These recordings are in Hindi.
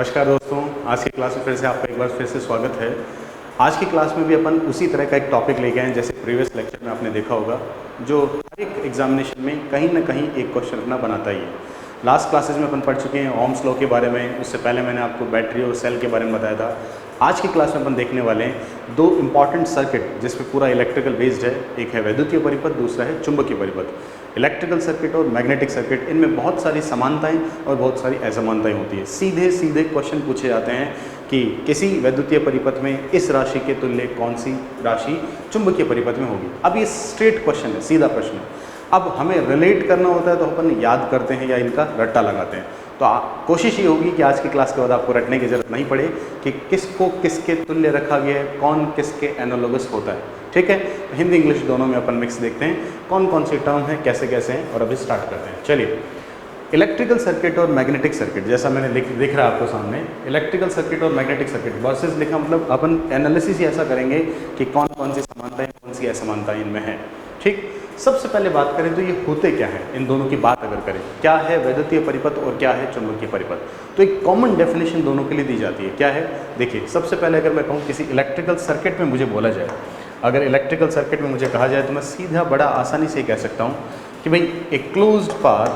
नमस्कार दोस्तों, आज की क्लास में फिर से आपका एक बार फिर से स्वागत है। आज की क्लास में भी अपन उसी तरह का एक टॉपिक लेके आए हैं जैसे प्रीवियस लेक्चर में आपने देखा होगा, जो हर एक एग्जामिनेशन में कहीं ना कहीं एक क्वेश्चन अपना बनाता ही है। लास्ट क्लासेज में अपन पढ़ चुके हैं ओम्स लॉ के बारे में, उससे पहले मैंने आपको बैटरी और सेल के बारे में बताया था। आज की क्लास में अपन देखने वाले हैं दो इंपॉर्टेंट सर्किट जिसपे पूरा इलेक्ट्रिकल बेस्ड है। एक है वैद्युतीय परिपथ, दूसरा है चुंबकीय परिपथ। इलेक्ट्रिकल सर्किट और मैग्नेटिक सर्किट, इनमें बहुत सारी समानताएं और बहुत सारी असमानताएं होती है। सीधे सीधे क्वेश्चन पूछे जाते हैं कि किसी वैद्युतीय परिपथ में इस राशि के तुल्य कौन सी राशि चुंबकीय परिपथ में होगी। अब ये स्ट्रेट क्वेश्चन है, सीधा प्रश्न है। अब हमें रिलेट करना होता है तो अपन याद करते हैं या इनका रट्टा लगाते हैं। तो कोशिश ये होगी कि आज की क्लास के बाद आपको रटने की ज़रूरत नहीं पड़े कि किसको किसके तुल्य रखा गया है, कौन किसके एनालोगस होता है। ठीक है, तो हिंदी इंग्लिश दोनों में अपन मिक्स देखते हैं कौन कौन सी टर्म है, कैसे कैसे हैं, और अभी स्टार्ट करते हैं। चलिए, इलेक्ट्रिकल सर्किट और मैग्नेटिक सर्किट, जैसा मैंने दिख रहा है आपको सामने, इलेक्ट्रिकल सर्किट और मैग्नेटिक सर्किट वर्सेस लिखा, मतलब अपन एनालिसिस ही ऐसा करेंगे कि कौन कौन सी समानताएं कौन सी असमानताएं इनमें हैं। ठीक, सबसे पहले बात करें तो ये होते क्या हैं, इन दोनों की बात अगर करें, क्या है वैद्युतीय परिपथ और क्या है चुंबकीय परिपथ, तो एक कॉमन डेफिनेशन दोनों के लिए दी जाती है। क्या है, देखिए, सबसे पहले अगर मैं कहूँ किसी इलेक्ट्रिकल सर्किट में मुझे बोला जाए, अगर इलेक्ट्रिकल सर्किट में मुझे कहा जाए तो मैं सीधा बड़ा आसानी से कह सकता हूँ कि भाई एक closed path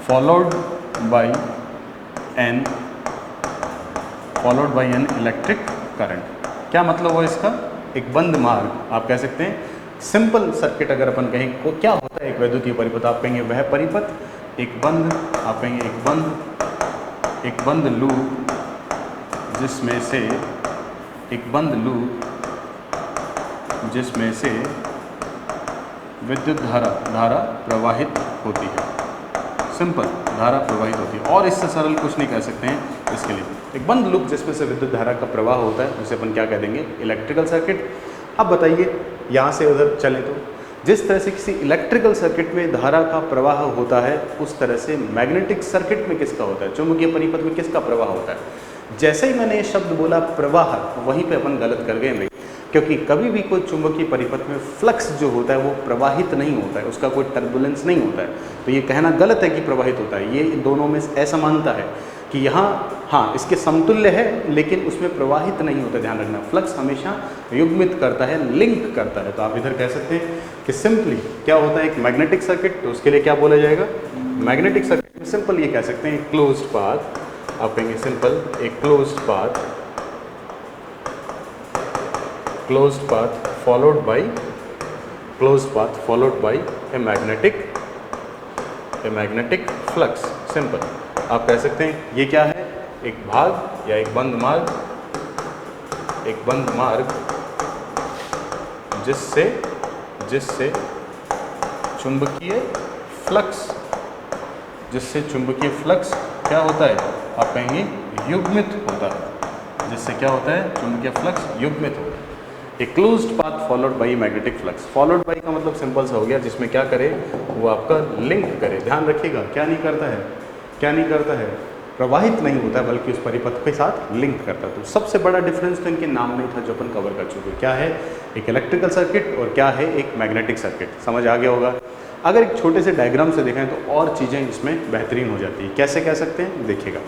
followed by an electric current. क्या मतलब हुआ इसका, एक बंद मार्ग आप कह सकते हैं। सिंपल सर्किट अगर अपन कहें को क्या होता है एक वैद्युतीय परिपथ, आप कहेंगे वह परिपथ एक बंद, आप कहेंगे एक बंद लूप जिसमें से विद्युत धारा प्रवाहित होती है। सिंपल, धारा प्रवाहित होती है, और इससे सरल कुछ नहीं कह सकते हैं इसके लिए। एक बंद लूप जिसमें से विद्युत धारा का प्रवाह होता है उसे अपन क्या कह देंगे, इलेक्ट्रिकल सर्किट। अब बताइए, यहाँ से उधर चलें तो जिस तरह से किसी इलेक्ट्रिकल सर्किट में धारा का प्रवाह होता है उस तरह से मैग्नेटिक सर्किट में किसका होता है, चुंबकीय परिपथ में किसका प्रवाह होता है। जैसे ही मैंने ये शब्द बोला प्रवाह, वहीं पे अपन गलत कर गए भाई, क्योंकि कभी भी कोई चुंबकीय परिपथ में फ्लक्स जो होता है वो प्रवाहित नहीं होता है, उसका कोई टर्बुलेंस नहीं होता है। तो ये कहना गलत है कि प्रवाहित होता है। ये दोनों में असमानता है कि यहाँ हाँ इसके समतुल्य है लेकिन उसमें प्रवाहित नहीं होता। ध्यान रखना, फ्लक्स हमेशा युग्मित करता है, लिंक करता है। तो आप इधर कह सकते हैं कि सिंपली क्या होता है एक मैग्नेटिक सर्किट, तो उसके लिए क्या बोला जाएगा, मैग्नेटिक सर्किट में सिंपल ये कह सकते हैं क्लोज्ड पाथ, आप कहेंगे सिंपल एक closed path followed by a magnetic flux. Simple आप कह सकते हैं ये क्या है, एक भाग या एक बंद मार्ग जिससे चुंबकीय फ्लक्स क्या होता है, आप कहेंगे युग्मित होता है। जिससे क्या होता है, चुंबकीय फ्लक्स युग्मित होता है। एक closed path followed by magnetic flux. Followed by का मतलब सिंपल सा हो गया, जिसमें क्या करे, वो आपका लिंक करे। ध्यान रखिएगा, क्या नहीं करता है, प्रवाहित नहीं होता है बल्कि उस परिपथ के साथ लिंक करता है। तो सबसे बड़ा डिफरेंस तो इनके नाम में था जो अपन कवर कर चुके। क्या है एक इलेक्ट्रिकल सर्किट और क्या है एक मैग्नेटिक सर्किट, समझ आ गया होगा। अगर एक छोटे से डायग्राम से देखें तो और चीज़ें इसमें बेहतरीन हो जाती है। कैसे कह सकते हैं, देखिएगा,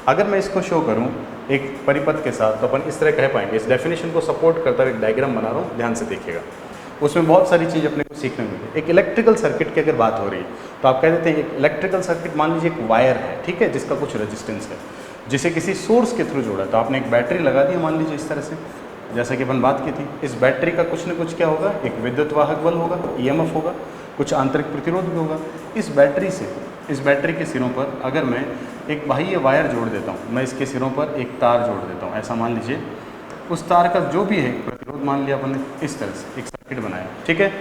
अगर मैं इसको शो करूं एक परिपथ के साथ तो अपन इस तरह कह पाएंगे। इस डेफिनेशन को सपोर्ट करता हुआ एक डायग्राम बना रहा हूं, ध्यान से देखिएगा। उसमें बहुत सारी चीज़ अपने को सीखने मिली। एक इलेक्ट्रिकल सर्किट की अगर बात हो रही है तो आप कह देते हैं एक इलेक्ट्रिकल सर्किट, मान लीजिए एक वायर है, ठीक है, जिसका कुछ रेजिस्टेंस है, जिसे किसी सोर्स के थ्रू जोड़ा। तो आपने एक बैटरी लगा दी, मान लीजिए इस तरह से, जैसा कि अपन बात की थी। इस बैटरी का कुछ न कुछ क्या होगा, एक विद्युत वाहक बल होगा, EMF होगा, कुछ आंतरिक प्रतिरोध भी होगा। इस बैटरी के सिरों पर अगर मैं एक बाह्य वायर जोड़ देता हूँ, मैं इसके सिरों पर एक तार जोड़ देता हूँ, ऐसा मान लीजिए, उस तार का जो भी है प्रतिरोध मान लिया अपन ने, इस तरह से एक सर्किट बनाया, ठीक है।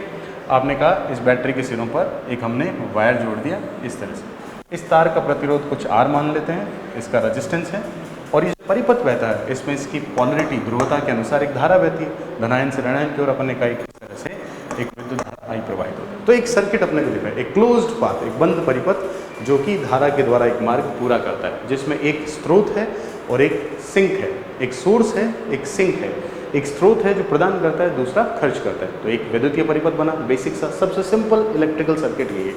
आपने कहा इस बैटरी के सिरों पर एक हमने वायर जोड़ दिया इस तरह से। इस तार का प्रतिरोध कुछ R मान लेते हैं, इसका रेजिस्टेंस है, और ये परिपथ बहता है, इसमें इसकी पॉलरिटी ध्रुवता के अनुसार एक धारा बहती है, धनायन से ऋणायन की ओर। अपन ने कहा इस तरह से एक विद्युत धारा I प्रवाहित होती है। तो एक सर्किट अपने को दिख रहा है, एक क्लोज्ड पाथ, एक बंद परिपथ जो कि धारा के द्वारा एक मार्ग पूरा करता है, जिसमें एक स्रोत है और एक सिंक है, एक सोर्स है, एक सिंक है। एक स्रोत है जो प्रदान करता है, दूसरा खर्च करता है। तो एक विद्युतीय परिपथ बना, बेसिक सा, सबसे सिंपल इलेक्ट्रिकल सर्किट ये है।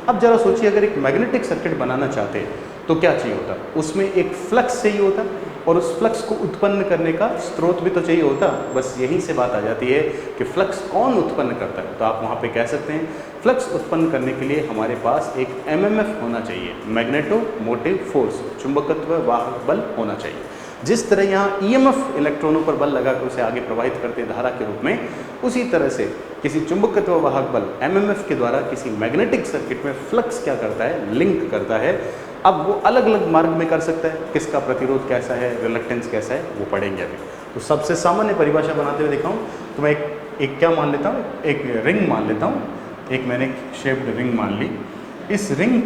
अब जरा सोचिए, अगर एक मैग्नेटिक सर्किट बनाना चाहते तो क्या चाहिए होता? उसमें एक फ्लक्स चाहिए होता और उस फ्लक्स को उत्पन्न करने का स्रोत भी तो चाहिए होता। बस यहीं से बात आ जाती है कि फ्लक्स कौन उत्पन्न करता है। तो आप वहाँ पे कह सकते हैं फ्लक्स उत्पन्न करने के लिए हमारे पास एक एमएमएफ होना चाहिए, मैग्नेटो मोटिव फोर्स, चुंबकत्व वाहक बल होना चाहिए। जिस तरह यहाँ ईएमएफ इलेक्ट्रॉनों पर बल लगाकर उसे आगे प्रवाहित करते हैं धारा के रूप में, उसी तरह से किसी चुंबकत्व वाहक बल एमएमएफ के द्वारा किसी मैग्नेटिक सर्किट में फ्लक्स क्या करता है, लिंक करता है। अब वो अलग अलग मार्ग में कर सकता है, किसका प्रतिरोध कैसा है, रिलक्टेंस कैसा है, वो पढ़ेंगे अभी। तो सबसे सामान्य परिभाषा बनाते हुए दिखाऊं तो मैं एक क्या मान लेता हूँ, एक रिंग मान लेता हूँ। एक मैंने शेप्ड रिंग मान ली। इस रिंग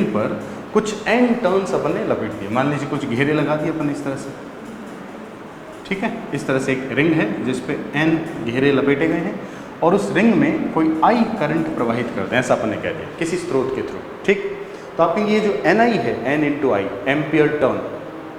पर कुछ एन टर्न्स अपन ने लपेट दिए। मान लीजिए कुछ घेरे लगा दिए अपन इस तरह से, ठीक है। इस तरह से एक रिंग है जिस पे एन घेरे लपेटे गए हैं और उस रिंग में कोई आई करंट प्रवाहित करते हैं, ऐसा अपन ने कह दिया, किसी स्रोत के थ्रू, ठीक। तो आप ये जो एन आई है, एन इंटू आई, एम्पियर टर्न,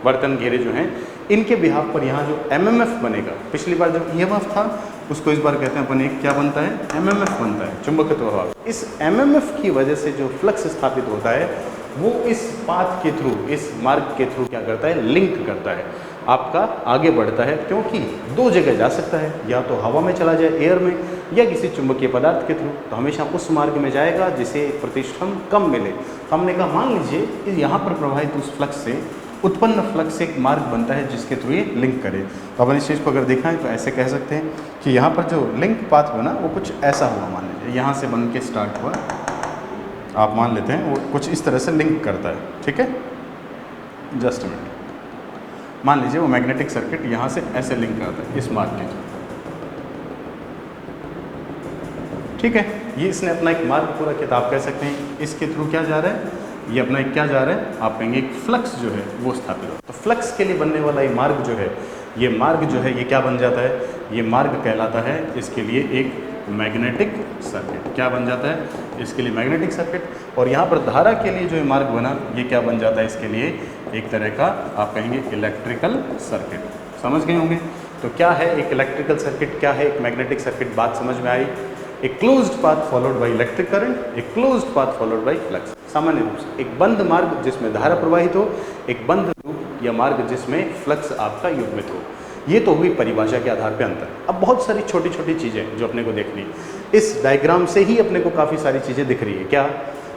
वर्तन घेरे जो हैं, इनके बिहाफ पर यहाँ जो एमएमएफ बनेगा, पिछली बार जो ईएमएफ था उसको इस बार कहते हैं अपन एक क्या बनता है, एमएमएफ बनता है, चुंबकत्व प्रभाव। इस एमएमएफ की वजह से जो फ्लक्स स्थापित होता है वो इस पाथ के थ्रू, इस मार्ग के थ्रू क्या करता है, लिंक करता है, आपका आगे बढ़ता है। क्योंकि दो जगह जा सकता है, या तो हवा में चला जाए, एयर में, या किसी चुंबकीय पदार्थ के थ्रू, तो हमेशा उस मार्ग में जाएगा जिसे प्रतिष्ठम कम मिले। तो हमने कहा मान लीजिए कि यहाँ पर प्रवाहित उस फ्लक्स से उत्पन्न फ्लक्स से एक मार्ग बनता है जिसके थ्रू ये लिंक करे। तो अपन इस चीज़ को अगर देखा है तो ऐसे कह सकते हैं कि यहाँ पर जो लिंक पाथ बना वो कुछ ऐसा हुआ, मान लीजिए यहाँ से बन के स्टार्ट हुआ, आप मान लेते हैं वो कुछ इस तरह से लिंक करता है, ठीक है। जस्ट मिनट, मान लीजिए वो मैग्नेटिक सर्किट यहाँ से ऐसे लिंक करता है इस मार्ग के थ्रू, ठीक है। ये इसने अपना एक मार्ग पूरा किया, आप कह सकते हैं इसके थ्रू क्या जा रहा है, ये अपना एक क्या जा रहा है, आप कहेंगे एक फ्लक्स जो है वो स्थापित हो। तो फ्लक्स के लिए बनने वाला ये मार्ग जो है, ये मार्ग जो है ये क्या बन जाता है, ये मार्ग कहलाता है इसके लिए एक मैग्नेटिक सर्किट। क्या बन जाता है, इसके लिए मैग्नेटिक सर्किट। और यहाँ पर धारा के लिए जो ये मार्ग बना, ये क्या बन जाता है, इसके लिए एक तरह का आप कहेंगे इलेक्ट्रिकल सर्किट। समझ गए होंगे। तो क्या है एक इलेक्ट्रिकल सर्किट, क्या है एक मैग्नेटिक सर्किट, बात समझ में आई। एक closed path followed by electric current, एक closed path followed by flux. सामान्य रूप से एक बंद मार्ग जिसमें धारा प्रवाहित हो, एक बंद रूप या मार्ग जिसमें फ्लक्स आपका युग्मित हो। ये तो हुई परिभाषा के आधार पर अंतर। अब बहुत सारी छोटी छोटी चीज़ें जो अपने को देखनी, इस डायग्राम से ही अपने को काफ़ी सारी चीज़ें दिख रही है। क्या,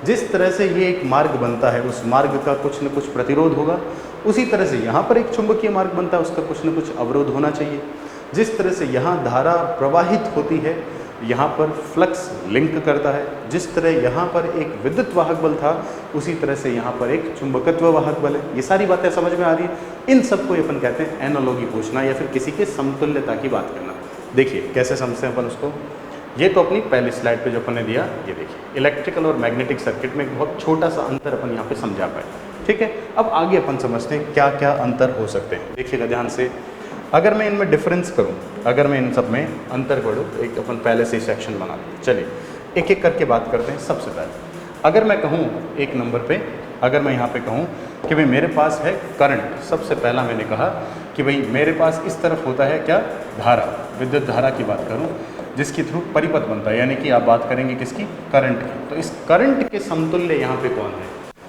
जिस तरह से ये एक मार्ग बनता है उस मार्ग का कुछ न कुछ प्रतिरोध होगा, उसी तरह से यहाँ पर एक चुंबकीय मार्ग बनता है उसका कुछ न कुछ अवरोध होना चाहिए। जिस तरह से यहाँ धारा प्रवाहित होती है, यहाँ पर फ्लक्स लिंक करता है। जिस तरह यहाँ पर एक विद्युत वाहक बल था, उसी तरह से यहाँ पर एक चुंबकत्व वाहक बल है। ये सारी बातें समझ में आ रही है। इन सबको अपन कहते हैं एनालॉगी पूछना, या फिर किसी के समतुल्यता की बात करना। देखिए कैसे समझते हैं अपन उसको। ये तो अपनी पहली स्लाइड पे जो अपन ने दिया, ये देखिए इलेक्ट्रिकल और मैग्नेटिक सर्किट में एक बहुत छोटा सा अंतर अपन यहाँ पे समझा पाए, ठीक है। अब आगे अपन समझते हैं क्या क्या अंतर हो सकते हैं। देखिएगा ध्यान से, अगर मैं इनमें डिफरेंस करूं, अगर मैं इन सब में अंतर करूं, एक अपन पहले से ही सेक्शन बना लें। चलिए एक एक करके बात करते हैं। सबसे पहले अगर मैं कहूं एक नंबर पे, अगर मैं यहाँ पे कहूं कि भाई मेरे पास है करंट, सबसे पहला मैंने कहा कि भाई मेरे पास इस तरफ होता है क्या, धारा, विद्युत धारा की बात करूँ जिसके थ्रू परिपथ बनता है, यानी कि आप बात करेंगे किसकी, करंट की। तो इस करंट के समतुल्य यहाँ पे कौन है,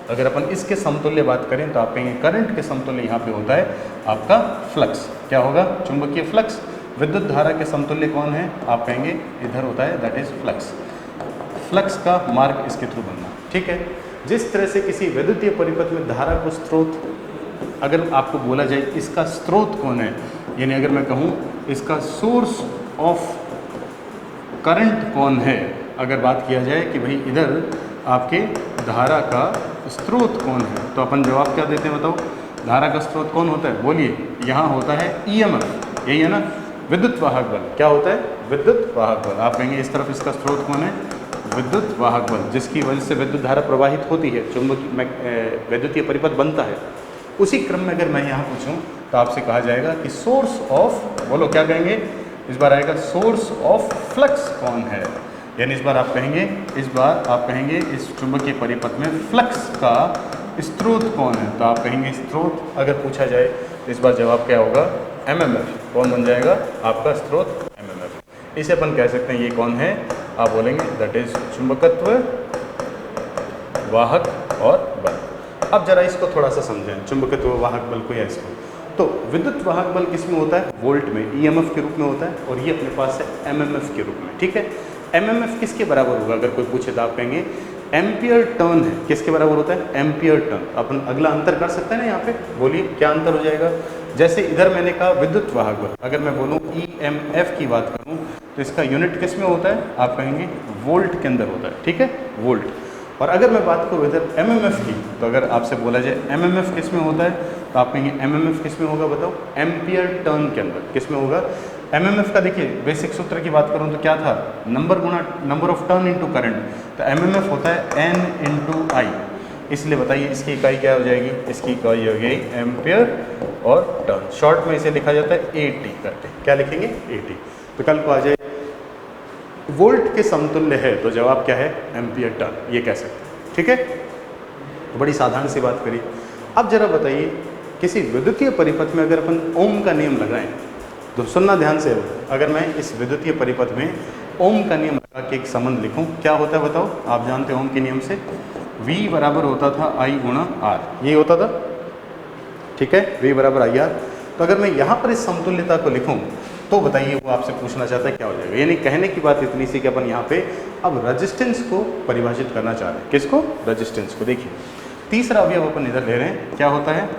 अगर अपन इसके समतुल्य बात करें तो आप कहेंगे करंट के समतुल्य यहाँ पे होता है आपका फ्लक्स। क्या होगा, चुंबकीय फ्लक्स। विद्युत धारा के समतुल्य कौन है, आप कहेंगे इधर होता है, दैट इज फ्लक्स। फ्लक्स का मार्ग इसके थ्रू बनना, ठीक है। जिस तरह से किसी विद्युतीय परिपथ में धारा को स्रोत, अगर आपको बोला जाए इसका स्रोत कौन है, यानी अगर मैं कहूँ इसका सोर्स ऑफ करंट कौन है, अगर बात किया जाए कि भाई इधर आपके धारा का स्रोत कौन है, तो अपन जवाब क्या देते हैं बताओ, धारा का स्रोत कौन होता है, बोलिए। यहाँ होता है ईएमएफ, यही है ना, विद्युत वाहक बल। क्या होता है, विद्युत वाहक बल। आप कहेंगे इस तरफ इसका स्रोत कौन है, विद्युत वाहक बल, जिसकी वजह से विद्युत धारा प्रवाहित होती है, चुंबकीय विद्युतीय परिपथ बनता है। उसी क्रम में अगर मैं यहाँ पूछूँ तो आपसे कहा जाएगा कि सोर्स ऑफ, बोलो क्या कहेंगे, इस बार आएगा सोर्स ऑफ फ्लक्स कौन है, यानी इस बार आप कहेंगे इस चुंबकीय परिपथ में फ्लक्स का स्रोत कौन है। तो आप कहेंगे स्रोत अगर पूछा जाए तो इस बार जवाब क्या होगा, एमएमएफ। कौन बन जाएगा आपका स्रोत, एमएमएफ। इसे अपन कह सकते हैं ये कौन है, आप बोलेंगे दैट इज चुंबकत्व, वाहक और बल। अब जरा इसको थोड़ा सा समझें, चुंबकत्व, वाहक बल को या इसको। तो विद्युत वाहक बल किस में होता है? वोल्ट में, ईएमएफ के रूप में होता है, और ये अपने पास है एमएमएफ के रूप में। ठीक है, एमएमएफ किसके बराबर होगा? अगर कोई पूछे तो आप कहेंगे एम्पियर टर्न है। किसके बराबर होता है? Ampere turn. अपन अगला अंतर कर सकते हैं ना यहाँ पे, बोलिए क्या अंतर हो जाएगा? जैसे इधर मैंने कहा विद्युत वाहक बल, अगर मैं बोलूँ ईएमएफ की बात करूँ तो इसका यूनिट किस में होता है? आप कहेंगे वोल्ट के अंदर होता है। ठीक है, वोल्ट। और अगर मैं बात करूँ इधर एमएमएफ की, तो अगर आपसे बोला जाए एमएमएफ किस में होता है, तो आप कहेंगे एमएमएफ किस में होगा? बताओ, एम्पियर टर्न के अंदर। किस में होगा? एमएमएफ का देखिए बेसिक सूत्र की बात करूँ तो क्या था? Number Guna number of turn into current. तो एमएमएफ होता है एन इनटू आई। इसलिए बताइए इसकी इकाई क्या हो जाएगी? इसकी इकाई हो गई एम्पियर और टर्न। शॉर्ट में इसे लिखा जाता है एटी करके। क्या लिखेंगे? एटी। तो कल को आ जाए वोल्ट के समतुल्य है, तो जवाब क्या है? एम्पियर टर्न, ये कह सकते हैं। ठीक है, तो बड़ी साधारण सी बात करी। अब जरा बताइए, किसी विद्युतीय परिपथ में अगर अपन ओम का नियम लगाएं, तो सुनना ध्यान से। अगर मैं इस विद्युतीय परिपथ में ओम का नियम लगा के एक संबंध लिखूं, क्या होता है बताओ? आप जानते हो ओम के नियम से V बराबर होता था I गुणा R, ये होता था। ठीक है, V बराबर IR। तो अगर मैं यहाँ पर इस समतुल्यता को लिखूं, तो बताइए वो आपसे पूछना चाहता है क्या हो जाएगा? यानी कहने की बात इतनी सी कि अपन यहाँ पे अब रेजिस्टेंस को परिभाषित करना चाह रहे हैं। किसको? रेजिस्टेंस को। देखिए तीसरा अवयव अपन इधर ले रहे हैं, क्या होता है?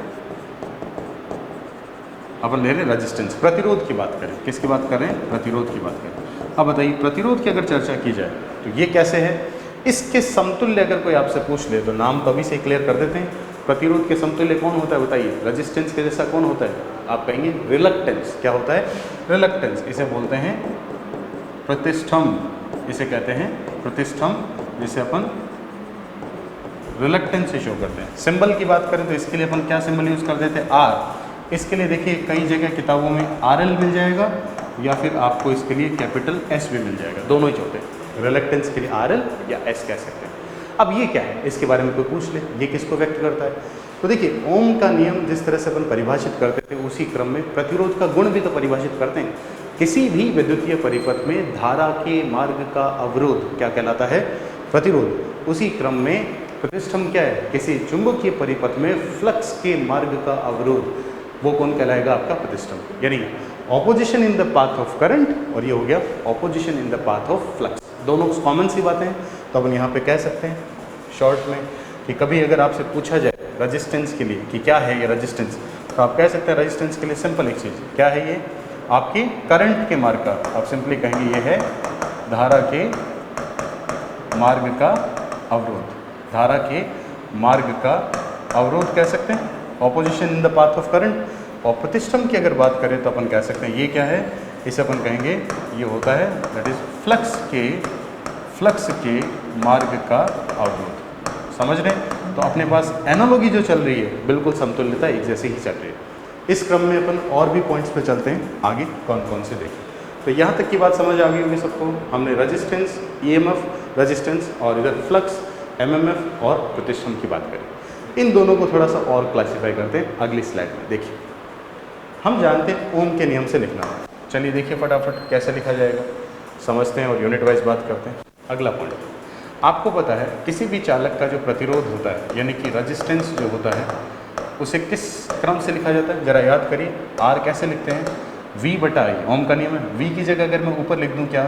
अपन ले रहे हैं रेजिस्टेंस, प्रतिरोध की बात करें। किसकी बात कर रहे हैं? प्रतिरोध की बात करें। अब बताइए प्रतिरोध की अगर चर्चा की जाए तो ये कैसे है? इसके समतुल्य अगर कोई आपसे पूछ ले तो नाम तो अभी से क्लियर कर देते हैं। प्रतिरोध के समतुल्य कौन होता है बताइए? रेजिस्टेंस के जैसा कौन होता है? आप कहेंगे रिलक्टेंस। क्या होता है? रिलक्टेंस। इसे बोलते हैं प्रतिष्ठम, इसे कहते हैं प्रतिष्ठम, जिसे अपन रिलक्टेंस से शो करते हैं। सिंबल की बात करें तो इसके लिए अपन क्या सिंबल यूज़ कर देते हैं? आर। इसके लिए देखिए कई जगह किताबों में RL मिल जाएगा, या फिर आपको इसके लिए कैपिटल S भी मिल जाएगा, दोनों ही होते हैं। रिलक्टेंस के लिए RL या S कह सकते हैं। अब ये क्या है? इसके बारे में कोई पूछ ले, ये किसको व्यक्त करता है? तो देखिए ओम का नियम जिस तरह से अपन परिभाषित करते थे, उसी क्रम में प्रतिरोध का गुण भी तो परिभाषित करते हैं। किसी भी विद्युतीय परिपथ में धारा के मार्ग का अवरोध क्या कहलाता है? प्रतिरोध। उसी क्रम में प्रतिष्ठम क्या है? किसी चुंबकीय परिपथ में फ्लक्स के मार्ग का अवरोध, वो कौन कहलाएगा? आपका प्रतिष्ठम। यानी opposition in the path of current, और ये हो गया opposition in the path of flux. दोनों कॉमन सी बातें हैं, तो अपन यहाँ पे कह सकते हैं शॉर्ट में कि कभी अगर आपसे पूछा जाए रेजिस्टेंस के लिए कि क्या है ये रेजिस्टेंस, तो आप कह सकते हैं रेजिस्टेंस के लिए सिंपल एक चीज़ क्या है? ये आपके करंट के मार्ग का, आप सिंपली कहेंगे ये है धारा के मार्ग का अवरोध। धारा के मार्ग का अवरोध कह सकते हैं, opposition in the path of current. और प्रतिष्ठम की अगर बात करें तो अपन कह सकते हैं ये क्या है? इसे अपन कहेंगे ये होता है दैट इज फ्लक्स के मार्ग का अवरोध। समझ रहे हैं? तो अपने पास एनालॉजी जो चल रही है बिल्कुल समतुल्यता एक जैसी ही चल रही है। इस क्रम में अपन और भी पॉइंट्स पे चलते हैं, आगे कौन कौन से देखें। तो यहाँ तक की बात समझ आ गई होगी सबको। हमने रेजिस्टेंस, ईएमएफ, रेजिस्टेंस और इधर फ्लक्स, एमएमएफ और प्रतिष्ठम की बात करें। इन दोनों को थोड़ा सा और क्लासीफाई करते हैं अगली स्लाइड में। देखिए हम जानते हैं ओम के नियम से लिखना। चलिए देखिए फटाफट कैसे लिखा जाएगा, समझते हैं और यूनिट वाइज बात करते हैं। अगला पॉइंट, आपको पता है किसी भी चालक का जो प्रतिरोध होता है यानी कि रेजिस्टेंस जो होता है उसे किस क्रम से लिखा जाता है? जरा याद करिए। आर कैसे लिखते हैं? V बटा आई, ओम का नियम है। V की जगह अगर मैं ऊपर लिख दूं क्या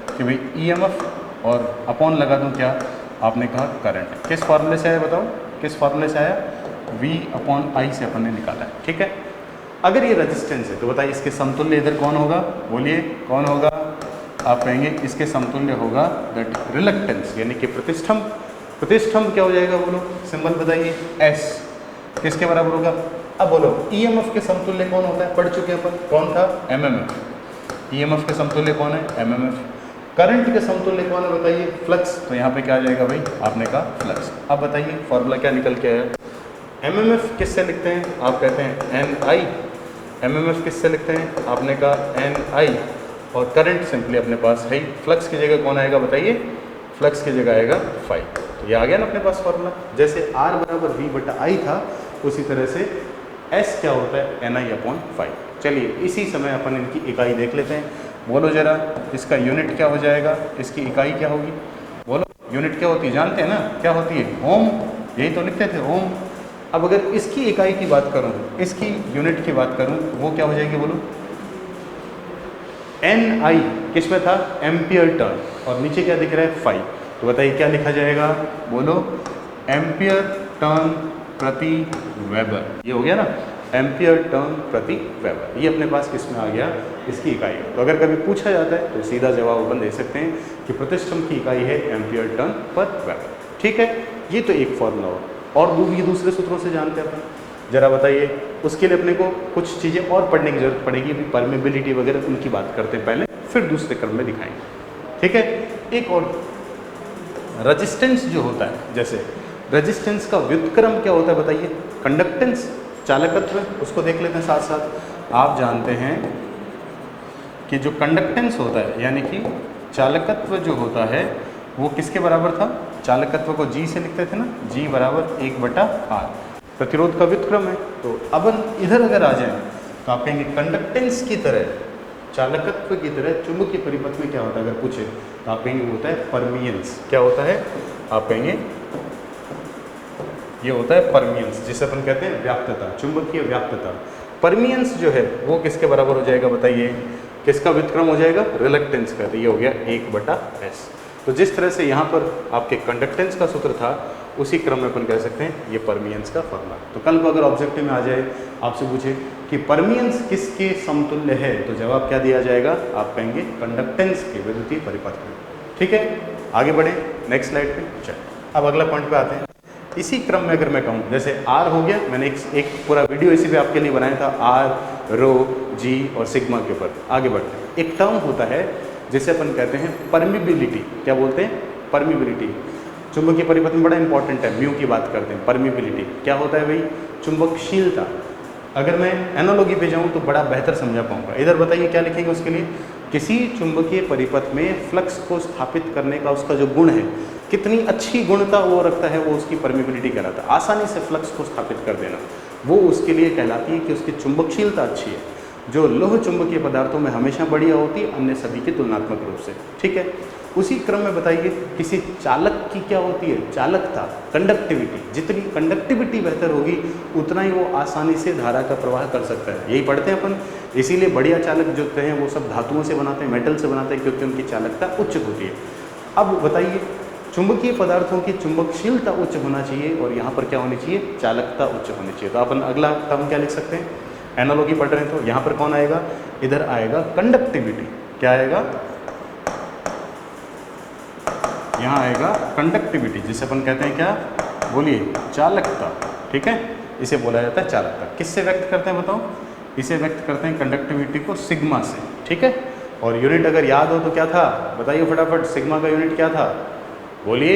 कि भाई ईएमएफ और अपॉन लगा दूं क्या? आपने कहा करंट। किस फार्मूले से आया बताओ? किस फार्मूले से आया? V अपॉन आई से अपन ने निकाला है। ठीक है, अगर ये रेजिस्टेंस है तो बताइए इसके समतुल्य इधर कौन होगा? बोलिए कौन होगा? आप कहेंगे इसके समतुल्य होगा दैट रिलक्टेंस यानी कि प्रतिष्ठम। प्रतिष्ठम क्या हो जाएगा बोलो? सिंबल बताइए S। किसके बराबर होगा? अब बोलो ईएमएफ के समतुल्य कौन होता है? पढ़ चुके हैं अपन, कौन था? एमएमएफ। ईएमएफ के समतुल्य कौन है? एमएमएफ। करंट के समतुल्य कौन है बताइए? फ्लक्स। तो यहाँ पे क्या आ जाएगा भाई? आपने कहा फ्लक्स। अब बताइए फॉर्मूला क्या निकल के आया? एमएमएफ किससे लिखते हैं? आप कहते हैं एन आई। एमएमएफ किससे लिखते हैं? आपने कहा एन आई। और करंट सिंपली अपने पास है। फ्लक्स की जगह कौन आएगा बताइए? फ्लक्स की जगह आएगा फाई। तो ये आ गया ना अपने पास फॉर्मूला। जैसे R बराबर V बटा आई था, उसी तरह से S क्या होता है? एन आई अपॉन फाई। चलिए इसी समय अपन इनकी इकाई देख लेते हैं। बोलो जरा, इसका यूनिट क्या हो जाएगा, इसकी इकाई क्या होगी, बोलो। यूनिट क्या होती है, जानते हैं ना क्या होती है, ओम, यही तो लिखते थे ओम। अब अगर इसकी इकाई की बात करूं, इसकी यूनिट की बात करूं, वो क्या हो जाएगी, बोलो। NI किस में था, एम्पियर टर्न, और नीचे क्या दिख रहा है, फाई। तो बताइए क्या लिखा जाएगा, बोलो। एम्पियर टर्न प्रति वेबर, ये हो गया ना, एम्पियर टर्न प्रति वेबर। ये अपने पास किस में आ गया, इसकी इकाई। तो अगर कभी पूछा जाता है तो सीधा जवाब अपन दे सकते हैं कि प्रतिष्ठम की इकाई है एम्पियर टर्न पर वेबर। ठीक है, ये तो एक फॉर्मूला हो, और ये दूसरे सूत्रों से जानते हैं अपन। जरा बताइए, उसके लिए अपने को कुछ चीज़ें और पढ़ने की जरूरत पड़ेगी, अभी परमेबिलिटी वगैरह उनकी बात करते हैं पहले, फिर दूसरे क्रम में दिखाएंगे। ठीक है, एक और रेजिस्टेंस जो होता है, जैसे रेजिस्टेंस का व्युत्क्रम क्या होता है बताइए, कंडक्टेंस, चालकत्व, उसको देख लेते हैं साथ साथ। आप जानते हैं कि जो कंडक्टेंस होता है यानी कि चालकत्व जो होता है वो किसके बराबर था, चालकत्व को G से लिखते थे ना, G बराबर 1/R, प्रतिरोध का व्युत्क्रम है। तो अब इधर अगर आ जाए तो आप कहेंगे कंडक्टेंस की तरह, चालकत्व की तरह चुंबकीय परिपथ में क्या होता है, अगर पूछे तो आप कहेंगे होता है परमियंस। क्या होता है, आप कहेंगे ये होता है परमियंस, जिसे अपन कहते हैं व्याप्तता, चुंबकीय व्याप्तता। परमियंस जो है वो किसके बराबर हो जाएगा बताइए, किसका व्युत्क्रम हो जाएगा, रिलक्टेंस का। तो ये हो गया 1/S। तो जिस तरह से यहाँ पर आपके कंडक्टेंस का सूत्र था, उसी क्रम में अपन कह सकते हैं ये परमियंस का फॉर्मूला। तो कल को अगर ऑब्जेक्टिव में आ जाए, आपसे पूछे कि परमियंस किसके समतुल्य है, तो जवाब क्या दिया जाएगा, आप कहेंगे कंडक्टेंस के विद्युतीय परिपथ में। ठीक है, आगे बढ़े नेक्स्ट स्लाइड पे। चलिए अब अगला पॉइंट पे आते हैं। इसी क्रम में अगर मैं कहूँ, जैसे R हो गया, मैंने एक पूरा वीडियो इसी पे आपके लिए बनाया था, R, रो, G और सिग्मा के ऊपर। आगे बढ़ते हैं, एक टर्म होता है जिसे अपन कहते हैं परमिबिलिटी। क्या बोलते हैं, परमिबिलिटी। चुंबकीय परिपथ में बड़ा इंपॉर्टेंट है, म्यू की बात करते हैं। परमिबिलिटी क्या होता है भाई, चुंबकशीलता। अगर मैं एनालॉजी पे जाऊँ तो बड़ा बेहतर समझा पाऊंगा। इधर बताइए क्या लिखेंगे उसके लिए, किसी चुंबकीय परिपथ में फ्लक्स को स्थापित करने का उसका जो गुण है, कितनी अच्छी गुणता वो रखता है, वो उसकी परमिबिलिटी कहलाता है। आसानी से फ्लक्स को स्थापित कर देना, वो उसके लिए कहलाती है कि उसकी चुंबकशीलता अच्छी है, जो लोह चुंबकीय पदार्थों में हमेशा बढ़िया होती है, अन्य सभी की तुलनात्मक रूप से। ठीक है, उसी क्रम में बताइए किसी चालक की क्या होती है, चालकता, कंडक्टिविटी। जितनी कंडक्टिविटी बेहतर होगी उतना ही वो आसानी से धारा का प्रवाह कर सकता है। यही पढ़ते हैं अपन, इसीलिए बढ़िया चालक जो होते हैं वो सब धातुओं से बनाते हैं, मेटल से बनाते हैं, क्योंकि उनकी चालकता उच्च होती है। अब बताइए, चुंबकीय पदार्थों की चुंबकशीलता उच्च होना चाहिए और यहाँ पर क्या होनी चाहिए, चालकता उच्च होनी चाहिए। तो अपन अगला टर्म क्या लिख सकते हैं, एनालॉजी पढ़ रहे हैं तो यहाँ पर कौन आएगा, इधर आएगा कंडक्टिविटी। क्या आएगा, यहाँ आएगा कंडक्टिविटी, जिसे अपन कहते हैं क्या, बोलिए, चालकता। ठीक है, इसे बोला जाता है चालकता। किससे व्यक्त करते हैं बताओ, इसे व्यक्त करते हैं कंडक्टिविटी को सिग्मा से। ठीक है, और यूनिट अगर याद हो तो क्या था, बताइए फटाफट, सिग्मा का यूनिट क्या था, बोलिए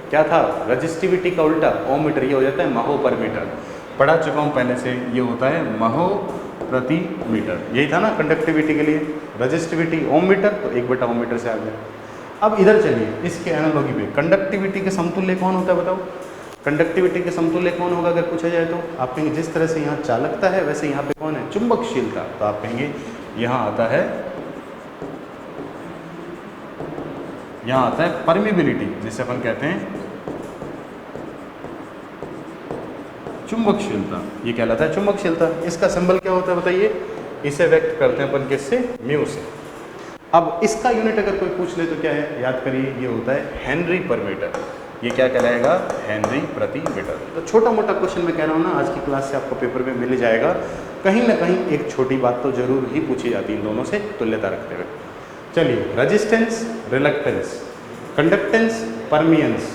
क्या था, रजिस्टिविटी का उल्टा ओम मीटर, ये हो जाता है महो पर मीटर। पढ़ा चुका हूँ पहले से, ये होता है महो प्रति मीटर। यही था ना कंडक्टिविटी के लिए, रजिस्टिविटी ओम मीटर, तो 1/ओम मीटर से आ गया। अब इधर चलिए, इसके एनालॉजी पे कंडक्टिविटी के समतुल्य कौन होता है बताओ, कंडक्टिविटी के समतुल्य कौन होगा अगर पूछा जाए तो आप कहेंगे जिस तरह से यहाँ चालकता है वैसे यहाँ पे कौन है, चुंबकशीलता। तो आप कहेंगे यहाँ आता है, यहाँ आता है परमिबिलिटी, जिसे अपन कहते हैं चुंबकशीलता। ये कहलाता है चुंबकशीलता। इसका सिंबल क्या होता है बताइए, इसे व्यक्त करते हैं अपन किससे, म्यू से। अब इसका यूनिट अगर कोई पूछ ले तो क्या है, याद करिए, ये होता है हेनरी पर मीटर। ये क्या कहलाएगा, हेनरी प्रति मीटर। तो छोटा मोटा क्वेश्चन मैं कह रहा हूँ ना, आज की क्लास से आपको पेपर में मिल जाएगा। कहीं ना कहीं एक छोटी बात तो जरूर ही पूछी जाती है इन दोनों से तुल्यता रखते हुए। चलिए, resistance, reluctance, conductance, परमियंस,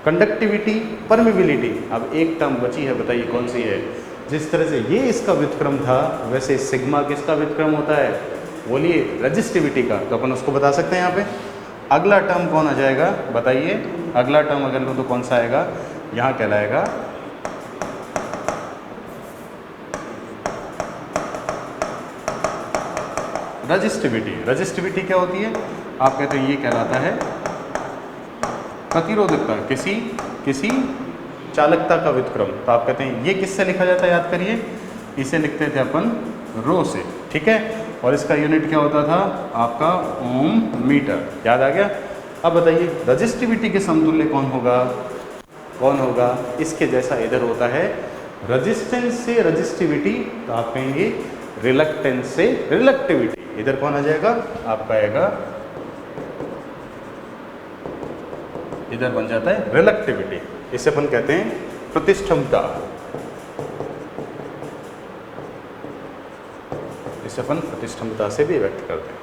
conductivity, permeability. अब एक टर्म बची है, बताइए कौन सी है। जिस तरह से ये इसका व्युत्क्रम था, वैसे सिग्मा किसका व्युत्क्रम होता है, बोलिए, रजिस्टिविटी का। तो अपन उसको बता सकते हैं यहाँ पे। अगला टर्म कौन आ जाएगा बताइए, अगला टर्म अगर लो तो कौन सा आएगा, यहाँ कहलाएगा रजिस्टिविटी। रजिस्टिविटी क्या होती है, आप कहते हैं ये कहलाता है प्रतिरोधकता, किसी चालकता का व्युत्क्रम। तो आप कहते हैं ये किससे लिखा जाता है, याद करिए, इसे लिखते थे अपन रो से। ठीक है, और इसका यूनिट क्या होता था आपका ओम मीटर। याद आ गया। अब बताइए रजिस्टिविटी के समतुल्य कौन होगा? कौन होगा? इसके जैसा इधर होता है रजिस्टेंस से रजिस्टिविटी, तो आप कहेंगे रिलक्टेंस से रिलक्टिविटी। इधर कौन आ जाएगा? आपका आएगा, इधर बन जाता है रिलक्टिविटी। इसे अपन कहते हैं प्रतिष्ठमता। इसे अपन प्रतिष्ठमता से भी व्यक्त करते हैं।